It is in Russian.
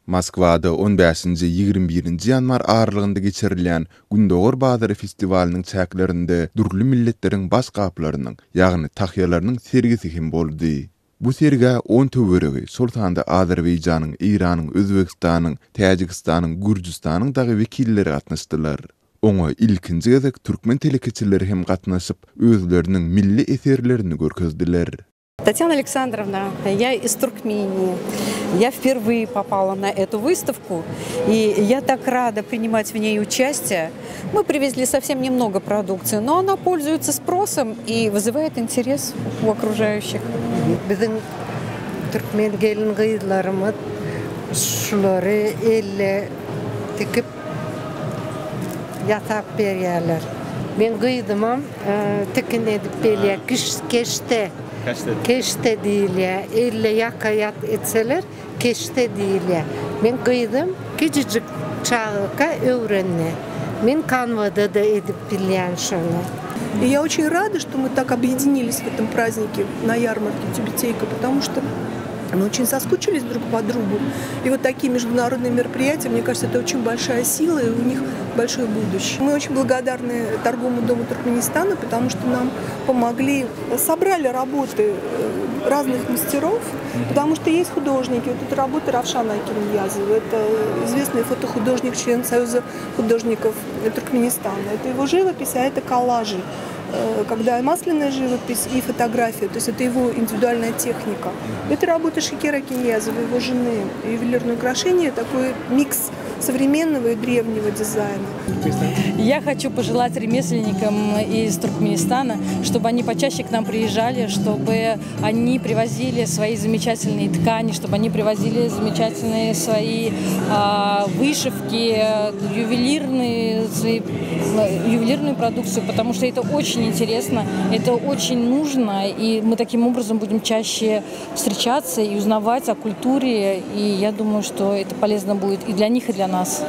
Moskvada 15-21 ýanwar aralygynda geçirilen Gündogor Bazary festivaliniň çäklerinde durly milletleriň baş gaplarynyň, ýagny tahyýalarynyň sergisi hem boldy. Bu serge 10 töweregi Sultanda Azerbaýjanyň, Iranyň, Özbekistanyň, Täjikistanyň, Gürjistanyň dagy wekilleri gatnaşdylar. Oňa ilkinji gezek türkmen telekeçileri hem gatnaşyp özleriniň milli eserlerini görkezdiler. Татьяна Александровна, я из Туркмении. Я впервые попала на эту выставку, и я так рада принимать в ней участие. Мы привезли совсем немного продукции, но она пользуется спросом и вызывает интерес у окружающих. Bizim Türkmen gelin kızlarımız şuları elle tikip yatak berýärler. Ben kıydımam, tikin edip belýär, keşte diýilýär, elle yakayat etseler, keşte diýilýär. Ben kıydım, küçücük çağıka öwrenme. Men Canva'da da edip bilýän şonu. И я очень рада, что мы так объединились в этом празднике на ярмарке Тюбетейка, потому что мы очень соскучились друг по другу. И вот такие международные мероприятия, мне кажется, это очень большая сила, и у них большое будущее. Мы очень благодарны Торговому дому Туркменистана, потому что нам помогли, собрали работы разных мастеров, потому что есть художники. Вот эта работа Равшана Акимьязова, это известный фотохудожник, член Союза художников Туркменистана. Это его живопись, а это коллажи. Когда масляная живопись и фотография, то есть это его индивидуальная техника. Это работа Шакира Акимьязова, его жены, ювелирное украшение, такой микс современного и древнего дизайна. Я хочу пожелать ремесленникам из Туркменистана, чтобы они почаще к нам приезжали, чтобы они привозили свои замечательные ткани, чтобы они привозили замечательные свои вышивки, ювелирную продукцию, потому что это очень интересно, это очень нужно, и мы таким образом будем чаще встречаться и узнавать о культуре, и я думаю, что это полезно будет и для них, и для нас.